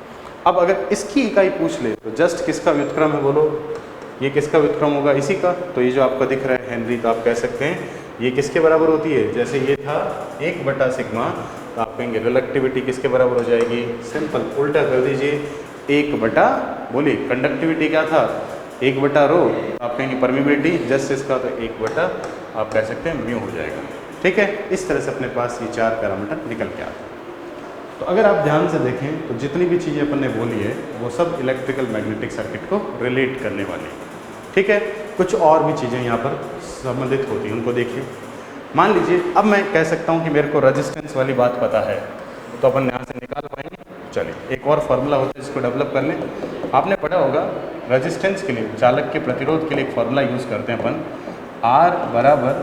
अब अगर इसकी इकाई पूछ ले तो जस्ट किसका व्युत्क्रम है? बोलो, ये किसका व्युत्क्रम होगा? इसी का। तो ये जो आपका दिख रहा है हेनरी, तो आप कह सकते हैं ये किसके बराबर होती है? जैसे ये था 1/सिग्मा, तो आप कहेंगे रिलक्टिविटी किसके बराबर हो जाएगी? सिंपल, उल्टा कर दीजिए, 1/, बोलिए कंडक्टिविटी क्या था? 1/ρ। आप कहेंगे परमिबिलिटी जस्ट इसका, तो 1/, आप कह सकते हैं म्यू हो जाएगा। ठीक है, इस तरह से अपने पास ये 4 पैरामीटर निकल के आते हैं। तो अगर आप ध्यान से देखें तो जितनी भी चीज़ें अपन ने बोली है वो सब इलेक्ट्रिकल मैग्नेटिक सर्किट को रिलेट करने वाली है। ठीक है, कुछ और भी चीज़ें यहाँ पर संबंधित होती हैं, उनको देखिए। मान लीजिए अब मैं कह सकता हूँ कि मेरे को रेजिस्टेंस वाली बात पता है, तो अपन यहाँ से निकाल पाएंगे। चलिए, एक और फार्मूला होता है जिसको डेवलप कर लें। आपने पढ़ा होगा रेजिस्टेंस के लिए, चालक के प्रतिरोध के लिए एक फार्मूला यूज़ करते हैं अपन, R बराबर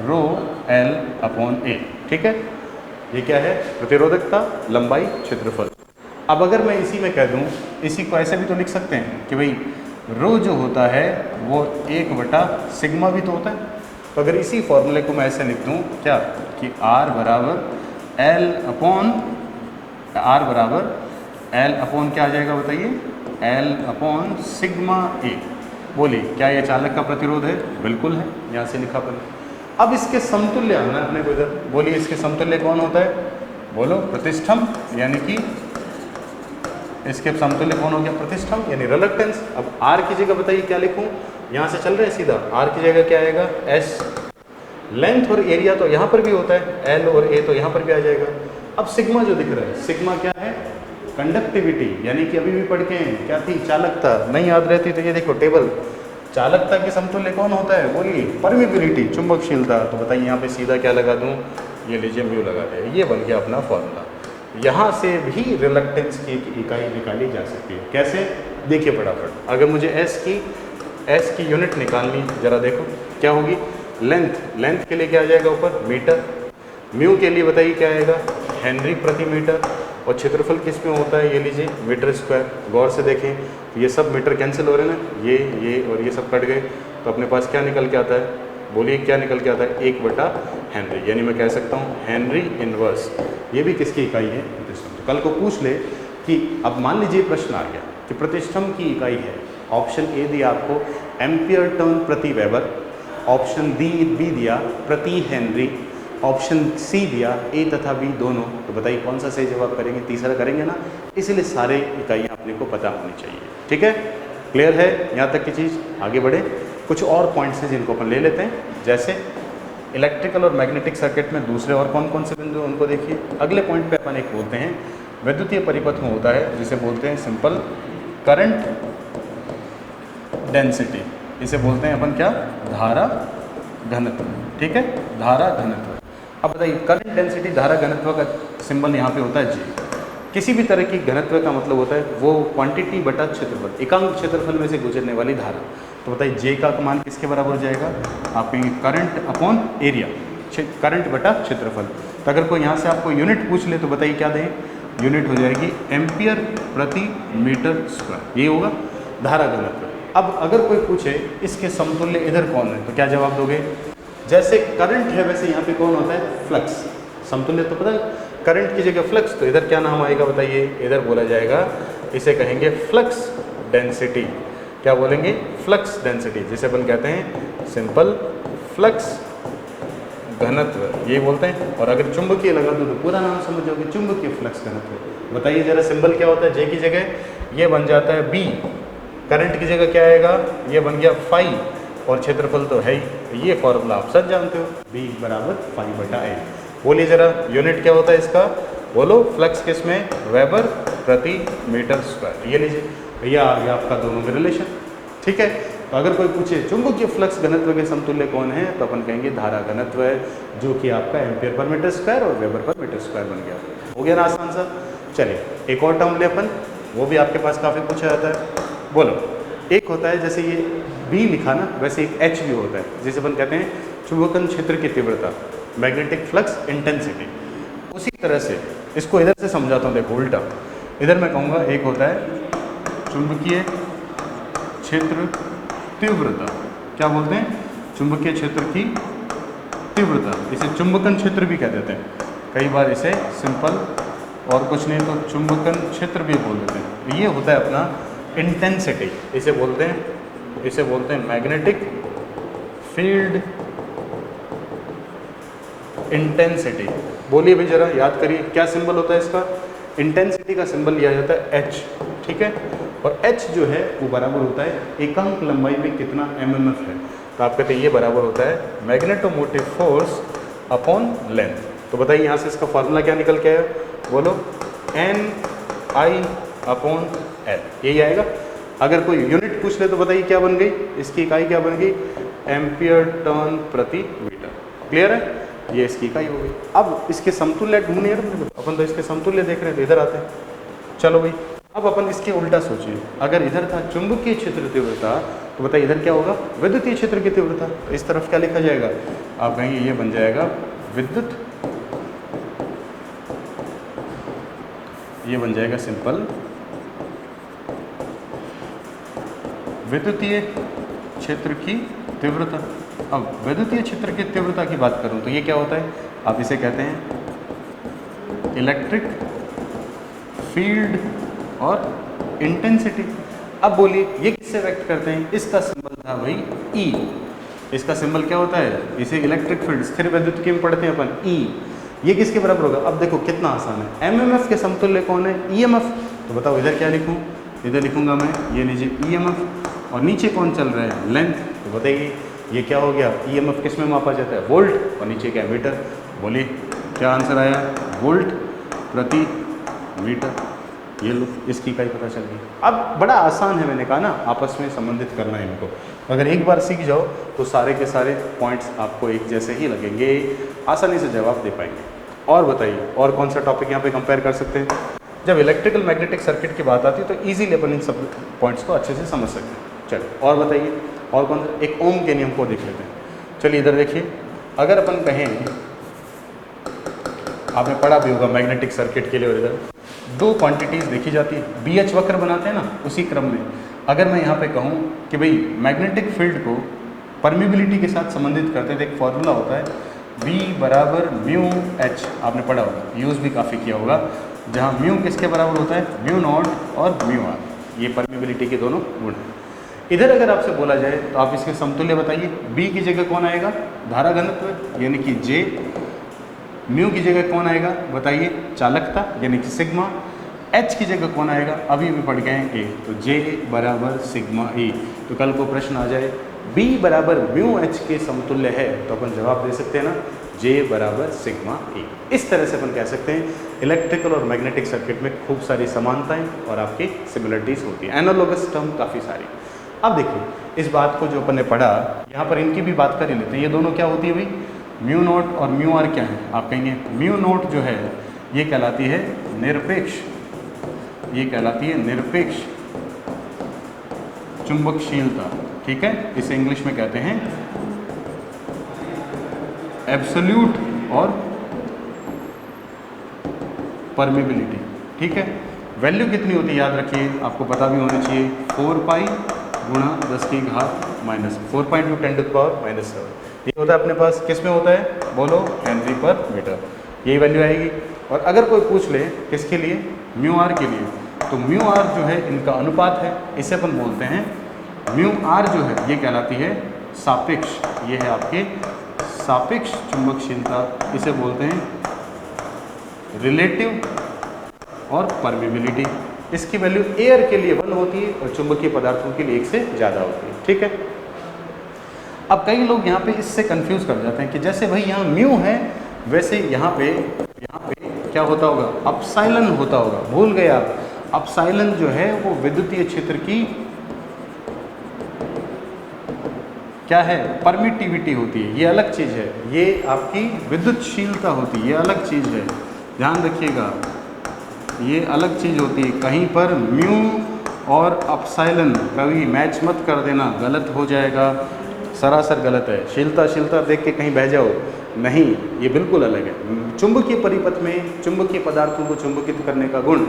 ρL/A। ठीक है, ये क्या है? प्रतिरोधकता, लंबाई, क्षेत्रफल। अब अगर मैं इसी में कह दूं, इसी को ऐसे भी तो लिख सकते हैं कि भाई रो जो होता है वो 1/सिग्मा भी तो होता है। तो अगर इसी फॉर्मूले को मैं ऐसे लिख दूं क्या कि R बराबर L अपॉन क्या आ जाएगा बताइए? L/σA। बोलिए, क्या ये चालक का प्रतिरोध है? बिल्कुल है, यहाँ से लिखा पहले। अब इसके समतुल्य आना अपने को इधर। बोलिए, इसके समतुल्य कौन होता है? बोलो, प्रतिष्ठम, यानी कि इसके समतुल्य कौन हो गया? प्रतिष्ठम यानी रिलक्टेंस। अब R की जगह बताइए क्या लिखूं? यहाँ से चल रहे हैं सीधा, R की जगह क्या आएगा? S। लेंथ और एरिया तो यहाँ पर भी होता है, L और A तो यहाँ पर भी आ जाएगा। अब सिग्मा जो दिख रहा है, सिग्मा क्या है? कंडक्टिविटी, यानी कि अभी भी पढ़ के क्या थी? चालकता। नहीं याद रहती तो ये देखो टेबल, चालकता के समतुल्य कौन होता है? बोलिए, परमिबिलिटी, चुंबकशीलता। तो बताइए यहाँ पे सीधा क्या लगा दूँ? ये लीजिए म्यू लगा दे। ये बन गया अपना फॉर्मूला। यहाँ से भी रिलक्टेंस की एक इकाई निकाली जा सकती है। कैसे? देखिए फटाफट। अगर मुझे एस की यूनिट निकालनी, जरा देखो क्या होगी? लेंथ के लिए क्या आ जाएगा ऊपर? मीटर। म्यू के लिए बताइए क्या आएगा? हेनरी प्रति मीटर। और क्षेत्रफल किस में होता है? ये लीजिए मीटर स्क्वायर। गौर से देखें तो ये सब मीटर कैंसिल हो रहे हैं ना, ये और ये सब कट गए, तो अपने पास क्या निकल के आता है? बोलिए, क्या निकल के आता है? 1/हेनरी। यानी मैं कह सकता हूँ हेनरी इनवर्स। ये भी किसकी इकाई है? प्रतिष्ठम। तो कल को पूछ ले कि अब मान लीजिए प्रश्न आ गया कि प्रतिष्ठम की इकाई है, ऑप्शन ए दिया आपको एम्पियर टर्न प्रति वेबर, ऑप्शन बी दिया प्रति हेनरी, ऑप्शन सी दिया ए तथा बी दोनों। तो बताइए कौन सा सही जवाब करेंगे? तीसरा करेंगे ना। इसलिए सारे इकाइयाँ अपने को पता होनी चाहिए। ठीक है, क्लियर है यहाँ तक की चीज़? आगे बढ़े, कुछ और पॉइंट्स हैं जिनको अपन ले लेते हैं। जैसे इलेक्ट्रिकल और मैग्नेटिक सर्किट में दूसरे और कौन कौन से बिंदु हैं उनको देखिए। अगले पॉइंट पे अपन एक बोलते हैं विद्युतीय परिपथ में होता है जिसे बोलते हैं सिंपल करंट डेंसिटी। इसे बोलते हैं अपन क्या? धारा घनत्व। ठीक है, धारा घनत्व। अब बताइए करंट डेंसिटी, धारा घनत्व का सिंबल यहाँ पे होता है G। किसी भी तरह की घनत्व का मतलब होता है वो क्वांटिटी बटा क्षेत्रफल, एकांक क्षेत्रफल में से गुजरने वाली धारा। तो बताइए J का मान किसके बराबर हो जाएगा? आप कहेंगे करंट अपॉन एरिया, करंट बटा क्षेत्रफल। तो अगर कोई यहाँ से आपको यूनिट पूछ ले तो बताइए क्या दें? यूनिट हो जाएगी एम्पियर प्रति मीटर स्क्वायर। ये होगा धारा घनत्व। अब अगर कोई पूछे इसके समतुल्य इधर कौन है, तो क्या जवाब दोगे? जैसे करंट है वैसे यहाँ पे कौन होता है? फ्लक्स। समतुल्य तो पता है, करंट की जगह फ्लक्स, तो इधर क्या नाम आएगा बताइए? इधर बोला जाएगा, इसे कहेंगे फ्लक्स डेंसिटी। क्या बोलेंगे? फ्लक्स डेंसिटी, जिसे अपन कहते हैं सिंपल फ्लक्स घनत्व, ये बोलते हैं। और अगर चुंबकीय लगा दो तो पूरा नाम समझ जाओगे, चुंबकीय फ्लक्स घनत्व। बताइए जरा सिंबल क्या होता है? जे की जगह ये बन जाता है बी, करंट की जगह क्या आएगा? ये बन गया फाई, और क्षेत्रफल तो है ही। ये फॉर्मूला आप सब जानते हो, B बराबर φ/a। बोलिए जरा यूनिट क्या होता है इसका? बोलो, फ्लक्स किस में? वेबर प्रति मीटर स्क्वायर। ये लीजिए भैया, आ गया आपका दोनों में रिलेशन। ठीक है, तो अगर कोई पूछे चुंबकीय फ्लक्स घनत्व के समतुल्य कौन है, तो अपन कहेंगे धारा घनत्व है, जो कि आपका एम्पियर पर मीटर स्क्वायर और वेबर पर मीटर स्क्वायर बन गया। हो गया ना आसान सा? चलिए एक और टर्म ले अपन, वो भी आपके पास काफ़ी पूछा जाता है। बोलो, एक होता है जैसे ये बी लिखा ना, वैसे एक एच भी होता है, जिसे अपन कहते हैं चुंबकन क्षेत्र की तीव्रता, मैग्नेटिक फ्लक्स इंटेंसिटी। उसी तरह से इसको इधर से समझाता हूँ, देखो उल्टा। इधर मैं कहूँगा एक होता है चुंबकीय क्षेत्र तीव्रता, क्या बोलते हैं, चुंबकीय क्षेत्र की तीव्रता, इसे चुंबकन क्षेत्र भी कह देते हैं, कई बार इसे सिंपल और कुछ नहीं तो चुंबकन क्षेत्र भी बोल देते हैं। ये होता है अपना इंटेंसिटी, इसे बोलते हैं मैग्नेटिक फील्ड इंटेंसिटी। बोलिए भी जरा, याद करिए क्या सिंबल होता है इसका। इंटेंसिटी का सिंबल यह होता है एच, ठीक है। और एच जो है वो बराबर होता है एकांक लंबाई में कितना एमएमएफ है। तो आप कहते हैं ये बराबर होता है मैग्नेटोमोटिव फोर्स अपॉन लेंथ। तो बताइए यहाँ से इसका फॉर्मूला क्या निकल के आया, बोलो, एन आई अपॉन एल, यही आएगा। अगर कोई यूनिट पूछ ले तो बताइए क्या बन गई, इसकी इकाई क्या बन गई, एम्पियर टर्न प्रति मीटर। क्लियर है, ये इसकी इकाई हो गई। अब इसके समतुल्य ढूंढने हैं, अपन तो इसके समतुल्य देख रहे हैं, तो इधर आते हैं। चलो भाई, अब अपन इसके उल्टा सोचिए, अगर इधर था चुंबकीय क्षेत्र तीव्रता, तो बताइए इधर क्या होगा, विद्युतीय क्षेत्र की तीव्रता। तो इस तरफ क्या लिखा जाएगा, आप कहेंगे ये बन जाएगा विद्युत, ये बन जाएगा सिंपल विद्युतीय क्षेत्र की तीव्रता। अब विद्युतीय क्षेत्र की तीव्रता की बात करूं तो ये क्या होता है, आप इसे कहते हैं इलेक्ट्रिक फील्ड और इंटेंसिटी। अब बोलिए ये किससे व्यक्त करते हैं, इसका सिंबल था भाई ई। इसका सिंबल क्या होता है, इसे इलेक्ट्रिक फील्ड स्थिर विद्युत में पढ़ते हैं अपन, ई। ये किसके बराबर होगा, अब देखो कितना आसान है। एमएमएफ के समतुल्य कौन है, ईएमएफ। तो बताओ इधर क्या लिखूं, इधर लिखूंगा मैं, ये लीजिए ईएमएफ, और नीचे कौन चल रहा है, लेंथ। तो बताइए ये क्या हो गया, ईएमएफ किस में मापा जाता है, वोल्ट, और नीचे क्या, मीटर। बोलिए क्या आंसर आया, वोल्ट प्रति मीटर। ये लो, इसकी इकाई पता चल गई। अब बड़ा आसान है, मैंने कहा ना, आपस में संबंधित करना है इनको। अगर एक बार सीख जाओ तो सारे के सारे पॉइंट्स आपको एक जैसे ही लगेंगे, आसानी से जवाब दे पाएंगे। और बताइए और कौन सा टॉपिक यहाँ पे कंपेयर कर सकते हैं। जब इलेक्ट्रिकल मैग्नेटिक सर्किट की बात आती है तो ईजिली अपन इन सब पॉइंट्स को अच्छे से समझ सकते हैं। चलिए और बताइए और कौन सा, एक ओम के नियम को देख लेते हैं। चलिए इधर देखिए, अगर अपन कहें, आपने पढ़ा भी होगा मैग्नेटिक सर्किट के लिए, और इधर दो क्वांटिटीज़ देखी जाती है, बीएच वक्र बनाते हैं ना, उसी क्रम में अगर मैं यहाँ पे कहूँ कि भाई मैग्नेटिक फील्ड को परमिबिलिटी के साथ संबंधित करते हैं, तो एक फॉर्मूला होता है V बराबर म्यू एच, आपने पढ़ा होगा, यूज़ भी काफ़ी किया होगा, जहाँ म्यू किसके बराबर होता है, म्यू नॉट और म्यू आर, ये परमिबिलिटी के दोनों गुण हैं। इधर अगर आपसे बोला जाए तो आप इसके समतुल्य बताइए, B की जगह कौन आएगा, धारा घनत्व यानी कि J, म्यू की जगह कौन आएगा बताइए, चालकता यानी कि सिग्मा, एच की जगह कौन आएगा, अभी पढ़ गए हैं ए, तो जे बराबर सिग्मा ई। तो कल को प्रश्न आ जाए बी बराबर म्यू एच के समतुल्य है, तो अपन जवाब दे सकते हैं ना, जे बराबर सिग्मा ई। इस तरह से अपन कह सकते हैं इलेक्ट्रिकल और मैग्नेटिक सर्किट में खूब सारी समानताएं और आपकी सिमिलरिटीज़ होती हैं, एनालॉगस टर्म काफ़ी सारी। अब देखिए इस बात को जो अपन ने पढ़ा, यहाँ पर इनकी भी बात कर ही लेते हैं। ये दोनों क्या होती है भाई, म्यू नोट और म्यू आर क्या है, आप कहेंगे म्यू नोट जो है ये कहलाती है निरपेक्ष, ये कहलाती है निरपेक्ष चुंबकशीलता, ठीक है, इसे इंग्लिश में कहते हैं एब्सोल्यूट और परमिबिलिटी, ठीक है। वैल्यू कितनी होती है याद रखिए, आपको पता भी होना चाहिए, 4 पाई गुणा 10 की घात माइनस 4.10⁻⁻⁷ ये होता है अपने पास, किस में होता है बोलो, हेनरी पर मीटर, यही वैल्यू आएगी। और अगर कोई पूछ ले किसके लिए, म्यू आर के लिए, तो म्यू आर जो है इनका अनुपात है, इसे अपन बोलते हैं म्यू आर जो है ये कहलाती है सापेक्ष, ये है आपके सापेक्ष चुंबकशीलता, इसे बोलते हैं रिलेटिव और परमिबिलिटी। इसकी वैल्यू एयर के लिए 1 होती है और चुंबकीय पदार्थों के लिए 1 से ज़्यादा होती है, ठीक है। अब कई लोग यहाँ पे इससे कंफ्यूज कर जाते हैं कि जैसे भाई यहाँ म्यू है वैसे यहाँ पे क्या होता होगा, अपसाइलन होता होगा। भूल गए आप, अपसाइलन जो है वो विद्युतीय क्षेत्र की क्या है, परमिटिविटी होती है, ये अलग चीज़ है, ये आपकी विद्युतशीलता होती है, ये अलग चीज़ है, ध्यान रखिएगा। ये अलग चीज़ होती है। कहीं पर म्यू और अपसाइलन कभी मैच मत कर देना, गलत हो जाएगा, सरासर गलत है। शीलता देख के कहीं बह जाओ, नहीं, ये बिल्कुल अलग है। चुंबकीय परिपथ में चुंबकीय पदार्थों को चुंबकित करने का गुण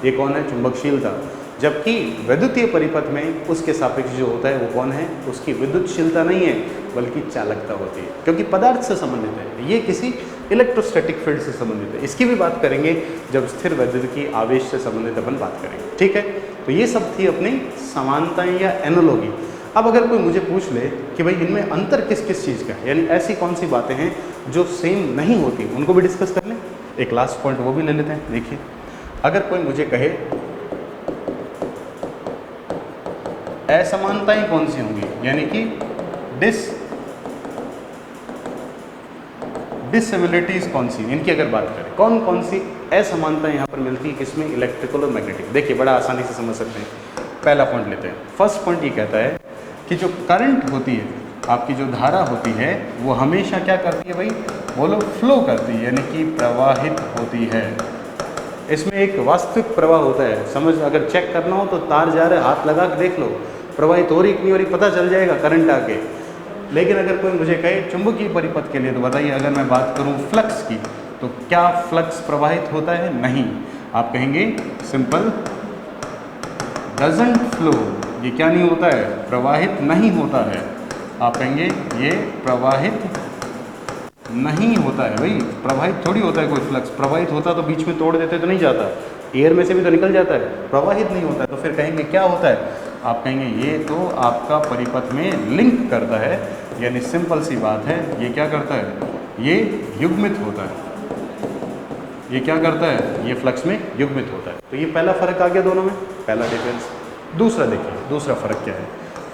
ये कौन है? चुंबकशीलता। जबकि विद्युतीय परिपथ में उसके सापेक्ष जो होता है वो कौन है? उसकी विद्युतशीलता नहीं है बल्कि चालकता होती है, क्योंकि पदार्थ से संबंधित है। ये किसी इलेक्ट्रोस्टैटिक फील्ड से संबंधित है। इसकी भी बात करेंगे जब स्थिर वैद्युतिकी आवेश से संबंधित अपन बात करेंगे, ठीक है। तो ये सब थी अपनी समानताएं या एनालॉजी। अब अगर कोई मुझे पूछ ले कि भाई इनमें अंतर किस किस चीज़ का है, यानी ऐसी कौन सी बातें हैं जो सेम नहीं होती, उनको भी डिस्कस कर लें। एक लास्ट पॉइंट वो भी ले लेते हैं। देखिए, अगर कोई मुझे कहे असमानताएं कौन सी होंगी, यानी कि डिससिमिलरिटीज कौन सी, इनकी अगर बात करें, कौन कौन सी असमानताएं यहाँ पर मिलती है किसमें? इलेक्ट्रिकल और मैग्नेटिक। देखिए, बड़ा आसानी से समझ सकते हैं। पहला पॉइंट लेते हैं। फर्स्ट पॉइंट ये कहता है कि जो करंट होती है, आपकी जो धारा होती है, वो हमेशा क्या करती है भाई? बोलो, फ्लो करती है, यानी कि प्रवाहित होती है। इसमें एक वास्तविक प्रवाह होता है। समझ, अगर चेक करना हो तो तार जा रहा है, हाथ लगा के देख लो, प्रवाहित हो रही कि नहीं हो रही, पता चल जाएगा करंट आके। लेकिन अगर कोई मुझे कहे चुंबकीय परिपथ के लिए, तो बताइए, अगर मैं बात करूं फ्लक्स की, तो क्या फ्लक्स प्रवाहित होता है? नहीं। आप कहेंगे सिंपल, डजंट फ्लो। ये क्या नहीं होता है? प्रवाहित नहीं होता है। आप कहेंगे ये प्रवाहित नहीं होता है। भाई, प्रवाहित थोड़ी होता है कोई फ्लक्स। प्रवाहित होता तो बीच में तोड़ देते तो नहीं जाता, एयर में से भी तो निकल जाता है। प्रवाहित नहीं होता है, तो फिर कहेंगे क्या होता है? आप कहेंगे ये तो आपका परिपथ में लिंक करता है, यानी सिंपल सी बात है, ये क्या करता है? ये युग्मित होता है। ये क्या करता है? ये फ्लक्स में युग्मित होता है। तो ये पहला फ़र्क आ गया दोनों में, पहला डिफरेंस। दूसरा देखिए, दूसरा फ़र्क क्या है?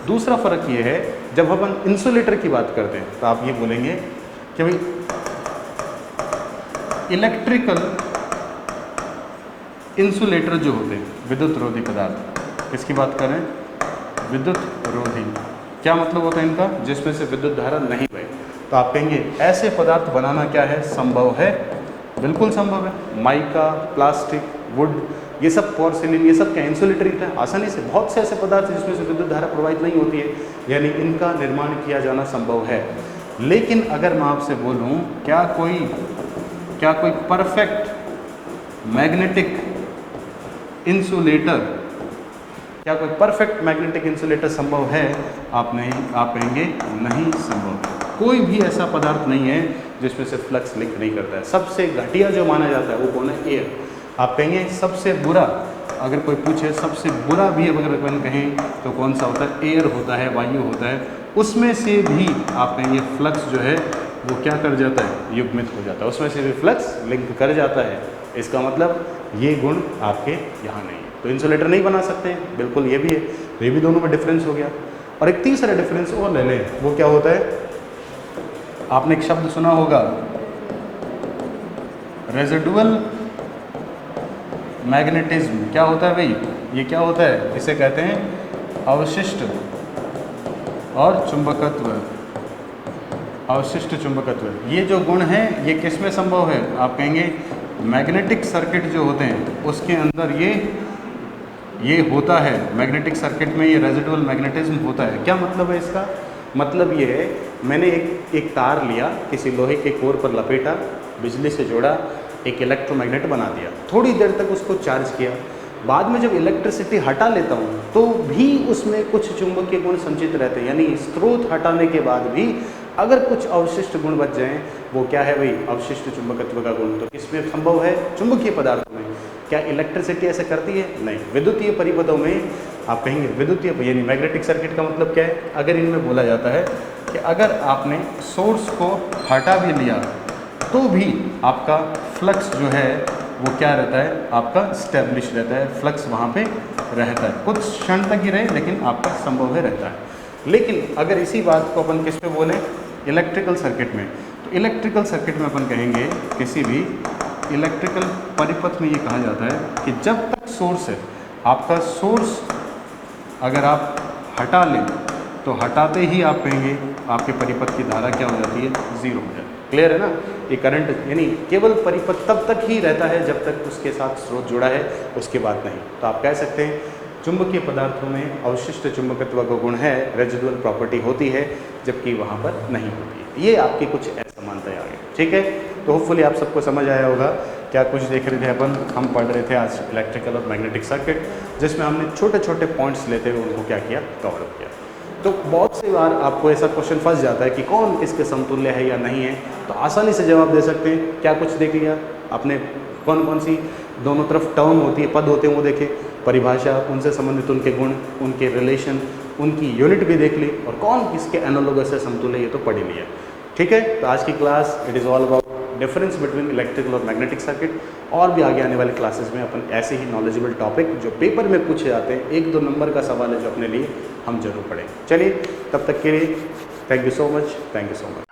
दूसरा फ़र्क ये है, जब हम इंसुलेटर की बात करते हैं तो आप ये बोलेंगे कि भाई इलेक्ट्रिकल इंसुलेटर जो होते हैं, विद्युत रोधी पदार्थ, किसकी बात करें? विद्युत रोधी। क्या मतलब होता है इनका? जिसमें से विद्युत धारा नहीं बहे। तो आप कहेंगे ऐसे पदार्थ बनाना क्या है? संभव है, बिल्कुल संभव है। माइका, प्लास्टिक, वुड, ये सब पोर्सिलिन, ये सब क्या इंसुलेटर है? आसानी से बहुत से ऐसे पदार्थ जिसमें से विद्युत धारा प्रवाहित नहीं होती है, यानी इनका निर्माण किया जाना संभव है। लेकिन अगर मैं आपसे बोलूं, क्या कोई परफेक्ट मैग्नेटिक इंसुलेटर, क्या कोई परफेक्ट मैग्नेटिक इंसुलेटर संभव है? आप कहेंगे नहीं संभव। कोई भी ऐसा पदार्थ नहीं है जिसमें से फ्लक्स लिंक नहीं करता है। सबसे घटिया जो माना जाता है वो कौन है? एयर। आप कहेंगे सबसे बुरा, अगर कोई पूछे सबसे बुरा भी अगर अपन कहें तो कौन सा होता है? एयर होता है, वायु होता है। उसमें से भी आप कहेंगे फ्लक्स जो है वो क्या कर जाता है? युग्मित हो जाता है। उसमें से भी फ्लक्स लिंक कर जाता है। इसका मतलब ये गुण आपके यहाँ नहीं है, तो इंसुलेटर नहीं बना सकते, बिल्कुल ये भी है। तो ये भी दोनों में डिफरेंस हो गया। और एक तीसरा डिफरेंस और ले लें, वो क्या होता है? आपने एक शब्द सुना होगा, रेजिडुअल मैग्नेटिज्म। क्या होता है भाई? ये क्या होता है? इसे कहते हैं अवशिष्ट और चुंबकत्व। अवशिष्ट चुंबकत्व, ये जो गुण है ये किस में संभव है? आप कहेंगे मैग्नेटिक सर्किट जो होते हैं उसके अंदर ये होता है। मैग्नेटिक सर्किट में ये रेजिडुअल मैग्नेटिज्म होता है। क्या मतलब है इसका? मतलब ये है, मैंने एक तार लिया, किसी लोहे के कोर पर लपेटा, बिजली से जोड़ा, एक इलेक्ट्रोमैग्नेट बना दिया, थोड़ी देर तक उसको चार्ज किया। बाद में जब इलेक्ट्रिसिटी हटा लेता हूँ तो भी उसमें कुछ चुंबकीय गुण संचित रहते हैं, यानी स्रोत हटाने के बाद भी अगर कुछ अवशिष्ट गुण बच जाएं, वो क्या है भाई? अवशिष्ट चुंबकत्व का गुण। तो किसमें संभव है? चुंबकीय पदार्थों में। क्या इलेक्ट्रिसिटी ऐसे करती है? नहीं। विद्युतीय परिपथों में आप कहेंगे विद्युतीय, यानी मैग्नेटिक सर्किट का मतलब क्या है? अगर इनमें बोला जाता है कि अगर आपने सोर्स को हटा भी लिया तो भी आपका फ्लक्स जो है वो क्या रहता है? आपका स्टेब्लिश रहता है, फ्लक्स वहाँ पे रहता है, कुछ क्षण तक ही रहे लेकिन आपका संभव है रहता है। लेकिन अगर इसी बात को अपन किस पे बोलें? इलेक्ट्रिकल सर्किट में। तो इलेक्ट्रिकल सर्किट में अपन कहेंगे, किसी भी इलेक्ट्रिकल परिपथ में ये कहा जाता है कि जब तक सोर्स है, आपका सोर्स अगर आप हटा लें तो हटाते ही आप कहेंगे आपके परिपथ की धारा क्या हो जाती है? ज़ीरो हो जाती है। क्लियर है ना? ये करंट यानी केवल परिपथ तब तक ही रहता है जब तक उसके साथ स्रोत जुड़ा है, उसके बाद नहीं। तो आप कह सकते हैं चुंबकीय पदार्थों में अवशिष्ट चुंबकत्व का गुण है, रेजिडुअल प्रॉपर्टी होती है, जबकि वहाँ पर नहीं होती है। ये आपकी कुछ असमानताएं आ गई, ठीक है? तो होपफुली आप सबको समझ आया होगा क्या कुछ देख रहे थे अपन। हम पढ़ रहे थे आज इलेक्ट्रिकल और मैग्नेटिक सर्किट, जिसमें हमने छोटे छोटे पॉइंट्स लेते हुए उनको क्या किया, कवर अप किया। तो बहुत सी बार आपको ऐसा क्वेश्चन फंस जाता है कि कौन किसके समतुल्य है या नहीं है, तो आसानी से जवाब दे सकते हैं। क्या कुछ देख लिया आपने, कौन कौन सी दोनों तरफ टर्म होती है, पद होते हैं वो देखे, परिभाषा, उनसे संबंधित उनके गुण, उनके रिलेशन, उनकी यूनिट भी देख ली, और कौन किसके एनालोगस से समतुल्य ये तो पढ़ ही लिया, ठीक है? तो आज की class it is all about difference between electrical और मैग्नेटिक सर्किट। और भी आगे आने वाले क्लासेस में अपन ऐसे ही नॉलेजेबल टॉपिक जो पेपर में पूछे जाते हैं, 1-2 नंबर का सवाल है जो अपने लिए, हम जरूर पढ़ें। चलिए तब तक के लिए थैंक यू सो मच।